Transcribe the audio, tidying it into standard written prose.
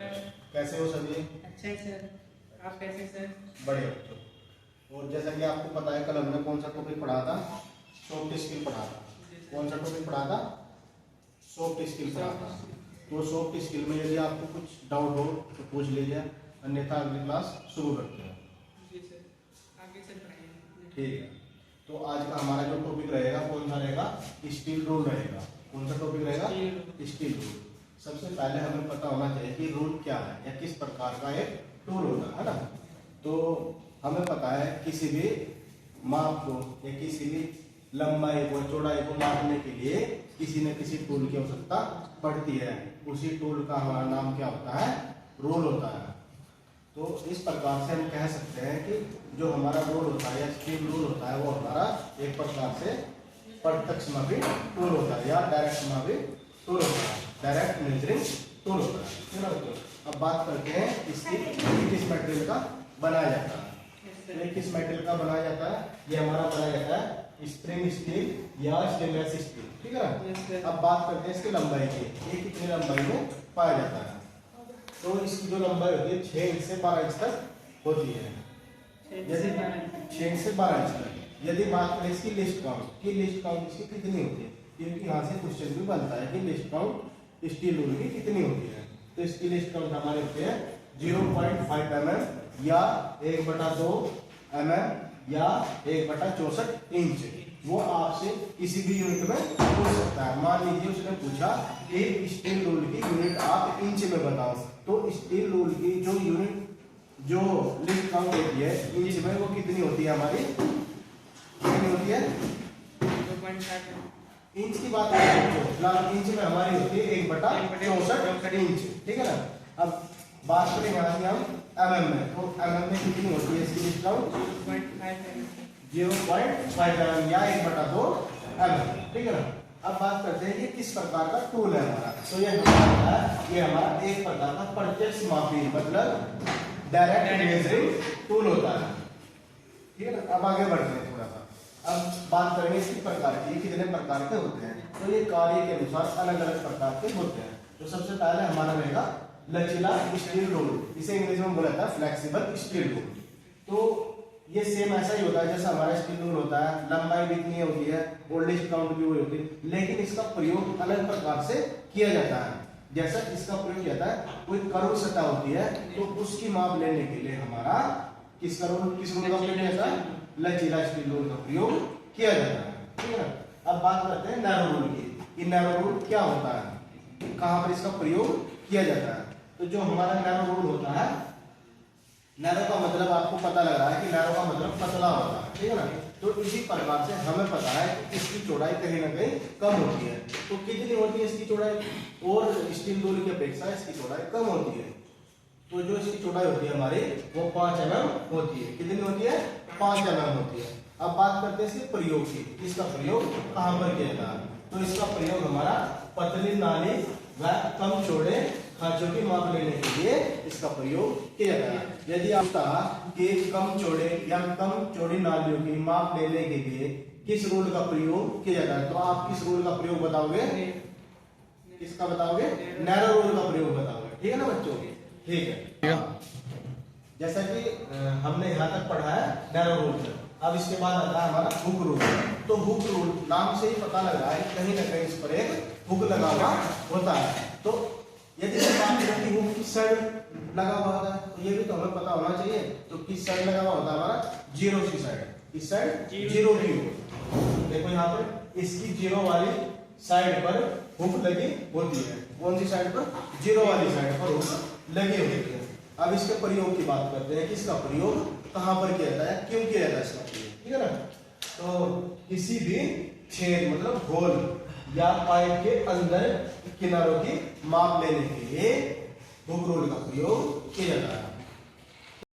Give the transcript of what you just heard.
कैसे हो सभी? अच्छा है सर, आप कैसे सर? बढ़िया बच्चों। और जैसा कि आपको पता है, कल हमने कौन सा टॉपिक पढ़ा था? सॉफ्ट स्किल पढ़ा था। कौन सा टॉपिक पढ़ा था? सॉफ्ट स्किल पढ़ा था। तो सॉफ्ट स्किल में यदि आपको कुछ डाउट हो तो पूछ लीजिए, अन्यथा अगली क्लास शुरू करते हैं। जी सर, आगे से पढ़ाइए। ठीक है। तो आज का हमारा जो टॉपिक रहेगा कौन सा रहेगा? स्टील रूल रहेगा। कौन सा टॉपिक रहेगा? Steel rule. सबसे पहले हमें पता होना चाहिए कि रूल क्या है या किस प्रकार का एक टूल होता है ना। तो हमें पता है किसी भी माप को या किसी भी लंबाई को चौड़ाई को मापने के लिए किसी न किसी टूल की आवश्यकता पड़ती है। उसी टूल का हमारा नाम क्या होता है? रूल होता है। तो इस प्रकार से हम कह सकते हैं कि जो हमारा रूल होता है या स्टील रूल होता है वो हमारा एक प्रकार से प्रत्यक्ष मापी टूल होता है या डायरेक्ट मापी टूल होता है, डायरेक्ट मेजरिंग टूल होता है। अब बात करते हैं इसकी किस मटेरियल का बनाया जाता है। तो किस मटेरियल का बनाया जाता है? ये हमारा बनाया जाता है स्प्रिंग स्टील या स्टेनलेस स्टील। ठीक है ना। अब बात करते हैं इसकी लंबाई की। ये कितनी लंबाई में पाया जाता है? तो इसकी जो लंबाई होती है 6 इंच से 12 इंच तक होती है। यदि 6 इंच से 12 इंच तक यदि बात करें इसकी लिस्ट काउंट की, लिस्ट काउंट इसकी कितनी होती है? क्योंकि यहाँ से क्वेश्चन भी बनता है कि लिस्ट काउंट स्टील रूल की कितनी होती है। तो इसकी लिस्ट काउंट हमारे होते हैं 0.5 mm या 1/2 mm या 1/64 इंच। वो आपसे किसी भी यूनिट में पूछ सकता है। मान लीजिए उसने पूछा कि स्टील रूल की यूनिट आप इंच में बताओ, तो स्टील रूल की जो यूनिट जो लिस्ट काउंट होती है इंच में वो कितनी होती है? हमारी कितनी होती है? 2.5 इंच की बात करें तो इंच में हमारी होती है 1/64 इंच। ठीक है ना। अब बात करें यहाँ से हम mm में, तो mm में कितनी होती है इसकी लिस्ट काउंट? 0.5 mm या 1/2 mm। ठीक है ना। अब बात करते हैं कि किस प्रकार का टूल है हमारा। तो ये हमारा एक प्रकार का प्रत्यक्ष मापी मतलब डायरेक्ट मेजरिंग टूल होता है। ठीक है ना। अब आगे बढ़ते हैं थोड़ा सा। अब बात करेंगे इसकी प्रकार की, कितने प्रकार के होते हैं। तो ये कार्य के अनुसार अलग अलग प्रकार के होते हैं। तो सबसे पहले हमारा रहेगा लचीला स्टील रूल। इसे इंग्लिश में बोला जाता है फ्लेक्सिबल स्टील रूल। तो ये सेम ऐसा ही होता है जैसा हमारा स्टील रूल होता है। लंबाई भी इतनी होती है, ओल्डेस्ट काउंट भी वही होती है, लेकिन इसका प्रयोग अलग प्रकार से किया जाता है। जैसा इसका प्रयोग किया जाता है, कोई कर्व सतह होती है तो उसकी माप लेने के लिए हमारा किस रूल का प्रयोग किया जाता है? लचीला स्टील रूल का प्रयोग किया जाता है। ठीक है। अब बात करते हैं नैरो रूल की। नैरो रूल क्या होता है, कहां पर इसका प्रयोग किया जाता है? तो जो हमारा नैरो रूल होता है, नैरो का मतलब आपको पता लग रहा है कि नैरो का मतलब पतला होता है। ठीक है ना। तो इसी प्रकार से हमें पता है कि इसकी चौड़ाई कहीं ना कहीं कम होती है। तो कितनी होती है इसकी चौड़ाई? और स्टील रूल की अपेक्षा इसकी चौड़ाई कम होती है। तो जो इसकी चौड़ाई होती है हमारी वो 5 mm होती है। कितनी होती है? 5 mm होती है। अब बात करते हैं इसके प्रयोग की। इसका प्रयोग कहां पर किया जाता है? तो इसका प्रयोग हमारा पतली नाली व कम चौड़े खांचों की माप लेने के लिए इसका प्रयोग किया जाता है। यदि आप कहा कि कम चौड़े या कम चौड़ी नालियों की माप लेने के लिए किस रूल का प्रयोग किया जाता है, तो आप किस रूल का प्रयोग बताओगे? किसका बताओगे? नैरो रूल का प्रयोग बताओगे। ठीक है ना बच्चों? ठीक है। जैसा कि हमने यहाँ तक पढ़ा है नैरो रूल। अब इसके बाद आता है हमारा हुक रूल। तो हुक रूल नाम से ही पता लग रहा है कहीं ना कहीं इस पर एक हुक लगा हुआ होता है। तो यदि बात करें कि हुक किस साइड लगा हुआ होता है, तो ये भी तो हमें पता होना चाहिए। तो किस साइड लगा हुआ होता है हमारा? जीरो की साइड। इस साइड जीरो की हुक। देखो यहाँ पर इसकी जीरो वाली साइड पर हुक लगी होती है। कौन सी साइड पर? जीरो वाली साइड पर हुक लगी होती है। अब इसके प्रयोग की बात करते हैं कि इसका प्रयोग कहां पर किया जाता है, क्यों किया जाता है इसका प्रयोग। ठीक है ना। तो किसी भी छेद मतलब होल या पाइप के अंदर किनारों की माप लेने के लिए हुक रूल का प्रयोग किया जाता है।